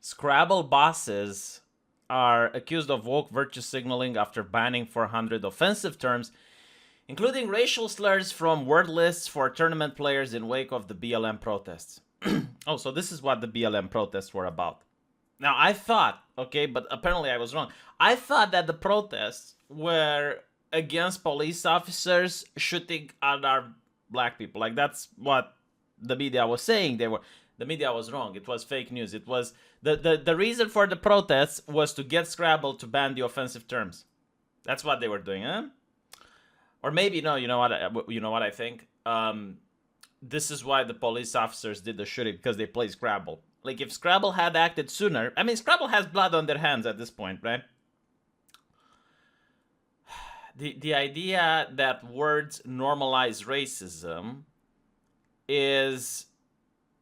Scrabble bosses are accused of woke virtue signaling after banning 400 offensive terms, including racial slurs from word lists for tournament players in wake of the BLM protests. Oh, so this is what the BLM protests were about. Now, I thought, okay, but apparently I was wrong. I thought that the protests were against police officers shooting at our black people. Like, that's what the media was saying. The media was wrong. It was fake news. It was the reason for the protests was to get Scrabble to ban the offensive terms. That's what they were doing, huh? Or maybe no. You know what? You know what I think. This is why the police officers did the shooting, because they played Scrabble. Like, if Scrabble had acted sooner, I mean, Scrabble has blood on their hands at this point, right? The idea that words normalize racism is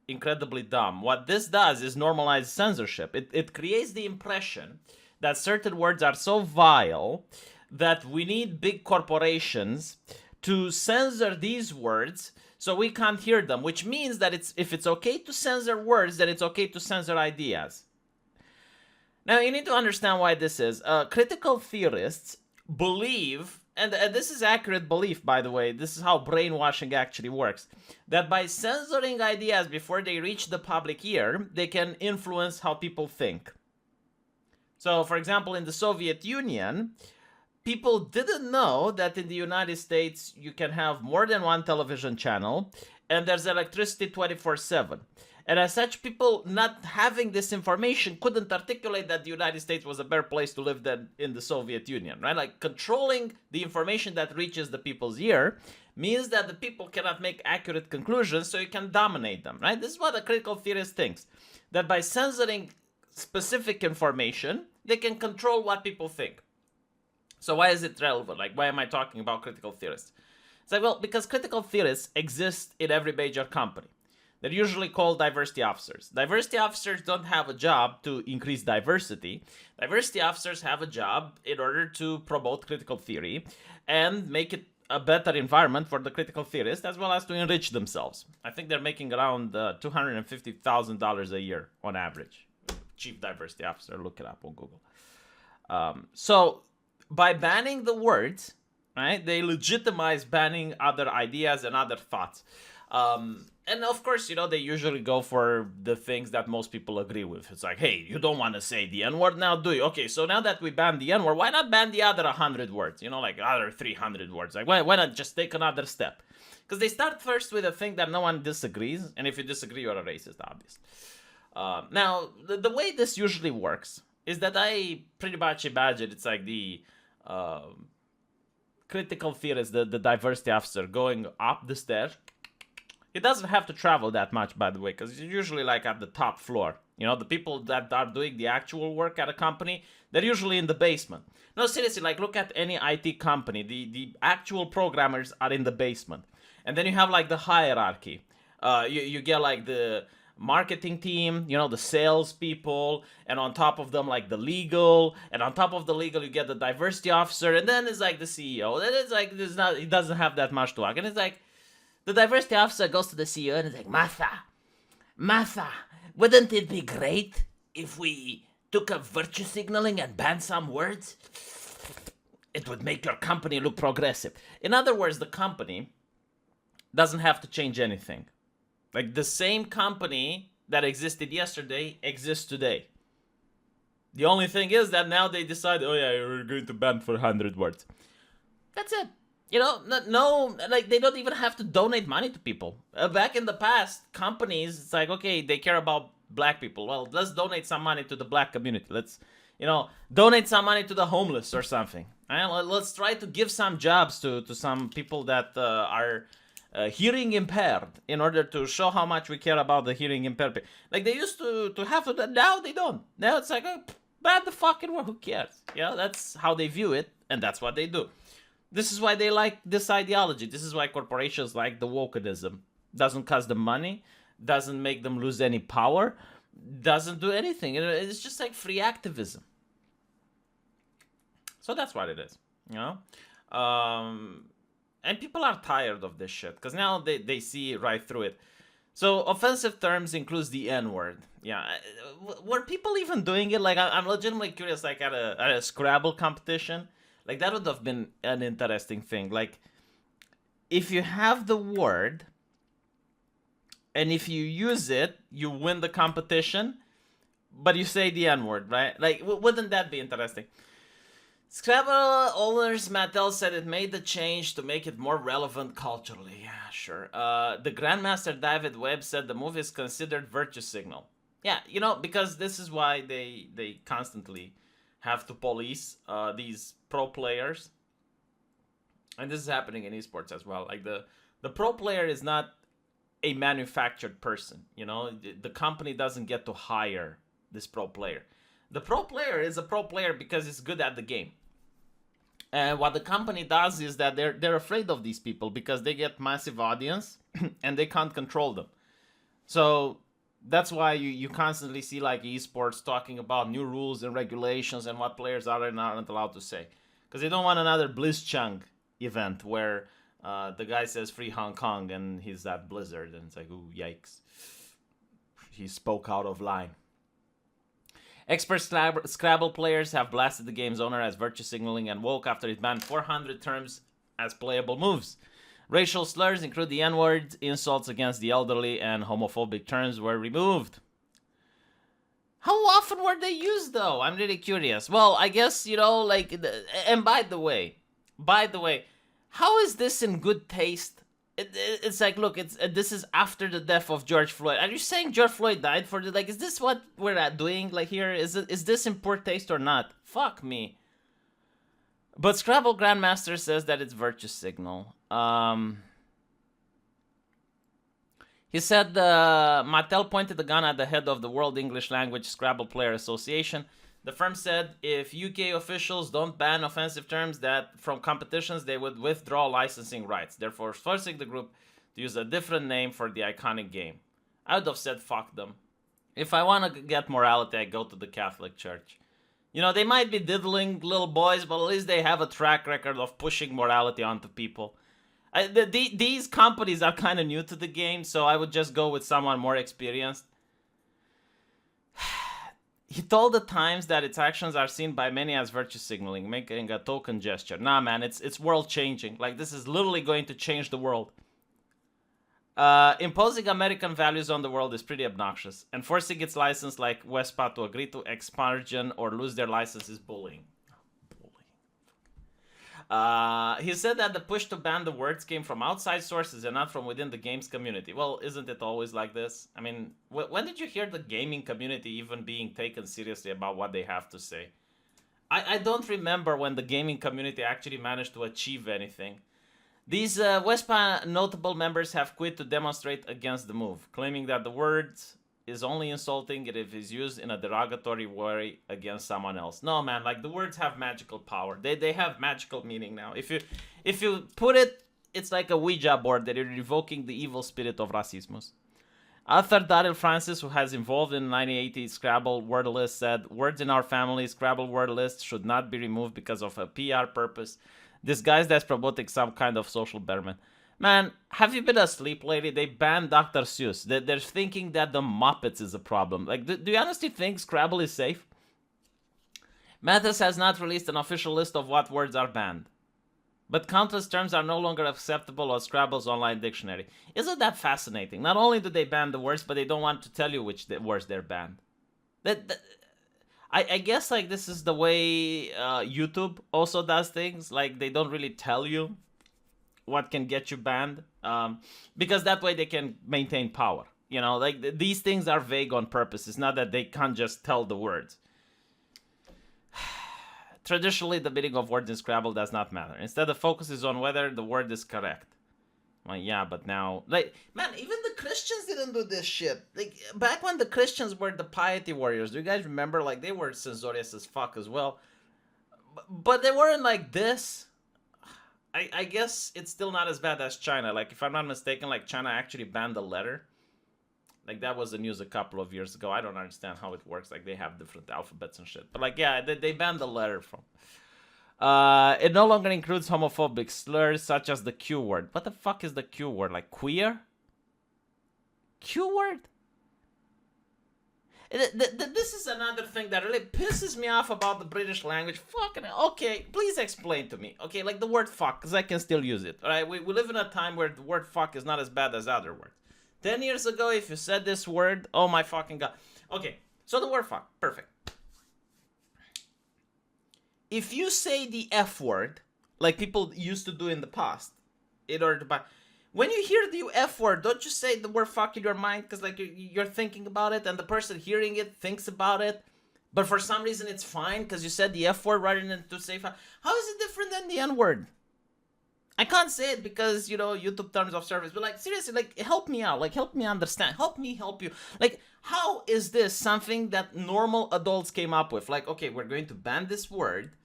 incredibly dumb. What this does is normalize censorship. It creates the impression that certain words are so vile that we need big corporations to censor these words so we can't hear them, which means that if it's okay to censor words, then it's okay to censor ideas. Now, you need to understand why this is. Critical theorists believe, and this is accurate belief, by the way, this is how brainwashing actually works, that by censoring ideas before they reach the public ear, they can influence how people think. So, for example, in the Soviet Union, people didn't know that in the United States you can have more than one television channel and there's electricity 24/7. And as such, people not having this information couldn't articulate that the United States was a better place to live than in the Soviet Union, right? Like, controlling the information that reaches the people's ear means that the people cannot make accurate conclusions, so you can dominate them, right? This is what a critical theorist thinks, that by censoring specific information, they can control what people think. So why is it relevant? Like, why am I talking about critical theorists? It's like, well, because critical theorists exist in every major company. They're usually called diversity officers. Diversity officers don't have a job to increase diversity. Diversity officers have a job in order to promote critical theory and make it a better environment for the critical theorists, as well as to enrich themselves. I think they're making around $250,000 a year on average. Chief diversity officer, look it up on Google. So by banning the words, right, they legitimize banning other ideas and other thoughts. And of course, you know, they usually go for the things that most people agree with. It's like, hey, you don't want to say the N-word now, do you? Okay, so now that we banned the N-word, why not ban the other 100 words? You know, like other 300 words. Like, why not just take another step? Because they start first with a thing that no one disagrees. And if you disagree, you're a racist, obviously. Now, the way this usually works is that I pretty much imagine it's like the critical theorist, the diversity officer, going up the stairs. It doesn't have to travel that much, by the way, because it's usually like at the top floor. You know, the people that are doing the actual work at a company, they're usually in the basement. No, seriously, like, look at any IT company. The actual programmers are in the basement. And then you have like the hierarchy. You get like the marketing team, you know, the sales people, and on top of them, like the legal, and on top of the legal, you get the diversity officer, and then it's like the CEO. Then it's like, it doesn't have that much to work. And it's like, the diversity officer goes to the CEO and is like, Martha, wouldn't it be great if we took up virtue signaling and banned some words? It would make your company look progressive. In other words, the company doesn't have to change anything. Like, the same company that existed yesterday exists today. The only thing is that now they decide, oh yeah, we're going to ban 400 words. That's it. You know, no, like, they don't even have to donate money to people. Back in the past, companies, it's like, okay, they care about black people. Well, let's donate some money to the black community. Let's, you know, donate some money to the homeless or something. Right? Let's try to give some jobs to some people that are hearing impaired, in order to show how much we care about the hearing impaired. Like, they used to have to, now they don't. Now it's like, oh, ban the fucking word, who cares? You know, that's how they view it, and that's what they do. This is why they like this ideology. This is why corporations like the wokeism. Doesn't cost them money, doesn't make them lose any power, doesn't do anything. It's just like free activism. So that's what it is, you know? And people are tired of this shit, because now they see right through it. So offensive terms includes the N word. Yeah, were people even doing it? Like, I'm legitimately curious. Like at a Scrabble competition, like that would have been an interesting thing. Like, if you have the word, and if you use it, you win the competition. But you say the N word, right? Like, wouldn't that be interesting? Scrabble owners Mattel said it made the change to make it more relevant culturally. Yeah, sure. The Grandmaster David Webb said the move is considered virtue signal. Yeah, because this is why they constantly have to police these pro players, and this is happening in esports as well. Like the pro player is not a manufactured person. The company doesn't get to hire this pro player. The pro player is a pro player because he's good at the game. And what the company does is that they're afraid of these people because they get massive audience and they can't control them. So that's why you constantly see like esports talking about new rules and regulations and what players are and aren't allowed to say, because they don't want another Blizzchung event where the guy says free Hong Kong and he's at Blizzard and it's like, ooh, yikes, he spoke out of line. Expert Scrabble players have blasted the game's owner as virtue signaling and woke after it banned 400 terms as playable moves. Racial slurs, include the N-word, insults against the elderly, and homophobic terms were removed. How often were they used, though? I'm really curious. Well, I guess, like... And by the way, how is this in good taste? It's like, look, this is after the death of George Floyd. Are you saying George Floyd died for the... Like, is this what we're doing, like, here? Is this in poor taste or not? Fuck me. But Scrabble Grandmaster says that it's virtue signal. He said Mattel pointed the gun at the head of the World English Language Scrabble Player Association. The firm said if UK officials don't ban offensive terms that from competitions, they would withdraw licensing rights, therefore forcing the group to use a different name for the iconic game. I would have said fuck them. If I want to get morality, I go to the Catholic Church. They might be diddling little boys, but at least they have a track record of pushing morality onto people. These companies are kind of new to the game, so I would just go with someone more experienced. He told the Times that its actions are seen by many as virtue signaling, making a token gesture. Nah, man, it's world changing. Like, this is literally going to change the world. Imposing American values on the world is pretty obnoxious, and forcing its license like Westpac to agree to expunge or lose their license is bullying. He said that the push to ban the words came from outside sources and not from within the games community. Well, isn't it always like this? I mean, when did you hear the gaming community even being taken seriously about what they have to say? I don't remember when the gaming community actually managed to achieve anything. These Westpac notable members have quit to demonstrate against the move, claiming that the words is only insulting if it is used in a derogatory way against someone else. No, man, like, the words have magical power. They have magical meaning now. If you put it, it's like a Ouija board that you're revoking the evil spirit of racismus. Author Daryl Francis, who has involved in the 1980 Scrabble word list, said, words in our family Scrabble word list should not be removed because of a PR purpose, disguised as promoting some kind of social betterment. Man, have you been asleep lately? They banned Dr. Seuss. They're thinking that the Muppets is a problem. Like, do you honestly think Scrabble is safe? Mathis has not released an official list of what words are banned, but countless terms are no longer acceptable on Scrabble's online dictionary. Isn't that fascinating? Not only do they ban the words, but they don't want to tell you which words they're banned. I guess, like, this is the way YouTube also does things. Like, they don't really tell you what can get you banned, because that way they can maintain power. Like, these things are vague on purpose. It's not that they can't just tell the words. Traditionally, the meaning of words in Scrabble does not matter. Instead, the focus is on whether the word is correct. Well, yeah, but now, like, man, even the Christians didn't do this shit. Like, back when the Christians were the piety warriors, do you guys remember? Like, they were censorious as fuck as well, but they weren't like this. I guess it's still not as bad as China. Like, if I'm not mistaken, like, China actually banned the letter. Like, that was the news a couple of years ago. I don't understand how it works. Like, they have different alphabets and shit. But, like, yeah, they banned the letter from. It no longer includes homophobic slurs such as the Q word. What the fuck is the Q word? Like, queer? Q word? This is another thing that really pisses me off about the British language. Fucking okay, please explain to me. Okay, like the word fuck, because I can still use it. All right, we live in a time where the word fuck is not as bad as other words. 10 years ago, if you said this word, oh my fucking god. Okay, so the word fuck, perfect. If you say the F word, like people used to do in the past, in order to buy. When you hear the F word, don't you say the word fuck in your mind? Because like you're thinking about it and the person hearing it thinks about it. But for some reason it's fine because you said the F word rather than to say fuck. How is it different than the N word? I can't say it because, you know, YouTube terms of service. But like seriously, like help me out. Like help me understand. Help me help you. Like how is this something that normal adults came up with? Like, okay, we're going to ban this word.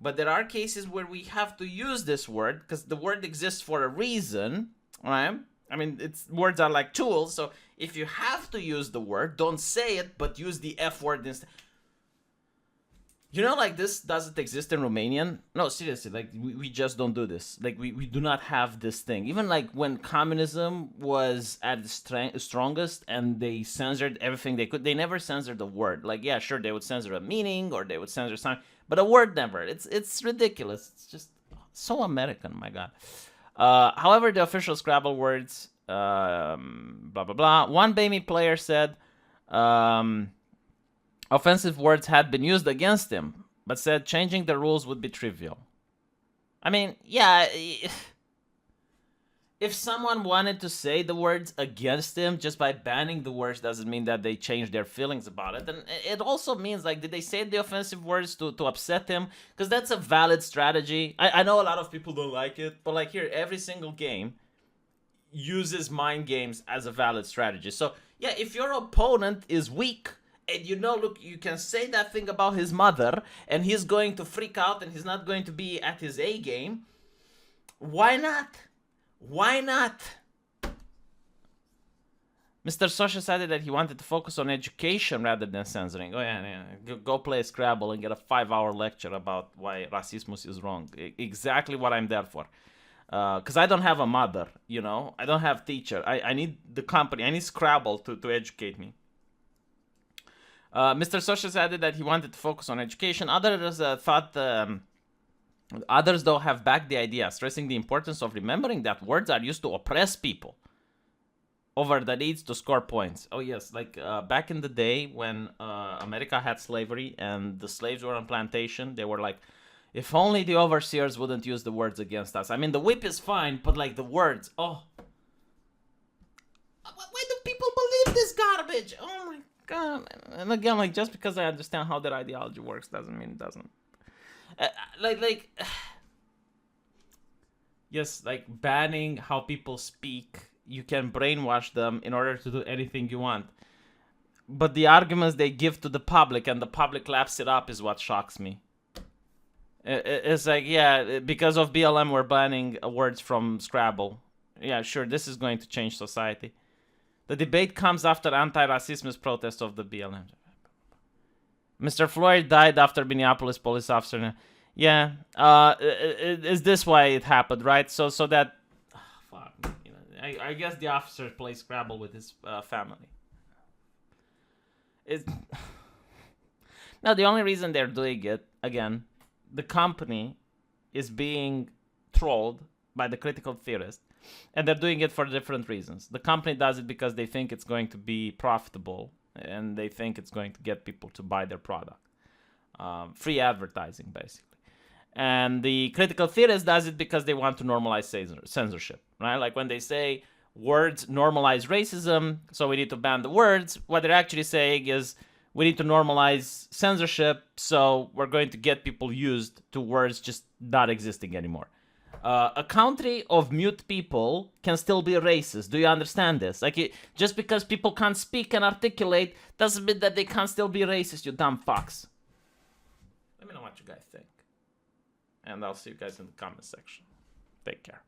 But there are cases where we have to use this word because the word exists for a reason. Right? I mean, words are like tools, so if you have to use the word, don't say it, but use the F word instead. You know, like this doesn't exist in Romanian. No, seriously, like we just don't do this. Like we do not have this thing. Even like when communism was at its strongest and they censored everything they could, they never censored the word. Like, yeah, sure, they would censor a meaning or they would censor something, but a word never. It's ridiculous. It's just so American, my God. However, the official Scrabble words, blah, blah, blah. One Bamey player said offensive words had been used against him, but said changing the rules would be trivial. I mean, yeah, if someone wanted to say the words against him just by banning the words doesn't mean that they change their feelings about it. And it also means, like, did they say the offensive words to upset him? Because that's a valid strategy. I know a lot of people don't like it, but like here, every single game uses mind games as a valid strategy. So yeah, if your opponent is weak and you know, look, you can say that thing about his mother and he's going to freak out and he's not going to be at his A game, why not? Why not? Mr. Sosha said that he wanted to focus on education rather than censoring. Oh yeah. Go play Scrabble and get a 5-hour lecture about why racismus is wrong. Exactly what I'm there for. Because I don't have a mother, you know. I don't have teacher. I need the company. I need Scrabble to educate me. Mr. Sosha added that he wanted to focus on education. Others thought... Others, though, have backed the idea, stressing the importance of remembering that words are used to oppress people over the needs to score points. Oh, yes, like back in the day when America had slavery and the slaves were on plantation, they were like, if only the overseers wouldn't use the words against us. I mean, the whip is fine, but like the words, oh. Why do people believe this garbage? Oh, my God. And again, like, just because I understand how their ideology works doesn't mean it doesn't. Yes, like banning how people speak, you can brainwash them in order to do anything you want. But the arguments they give to the public and the public laps it up is what shocks me. It's like, yeah, because of BLM we're banning words from Scrabble. Yeah, sure, this is going to change society. The debate comes after anti-racism protests of the BLM. Mr. Floyd died after Minneapolis police officer. Yeah, is this why it happened, right? So that, fuck, you know, I guess the officer plays Scrabble with his family. Now the only reason they're doing it, again, the company is being trolled by the critical theorist, and they're doing it for different reasons. The company does it because they think it's going to be profitable, and they think it's going to get people to buy their product. Free advertising, basically. And the critical theorist does it because they want to normalize censorship, right? Like when they say words normalize racism, so we need to ban the words, what they're actually saying is we need to normalize censorship, so we're going to get people used to words just not existing anymore. A country of mute people can still be racist. Do you understand this? Like, just because people can't speak and articulate doesn't mean that they can't still be racist, you dumb fucks. Let me know what you guys think. And I'll see you guys in the comment section. Take care.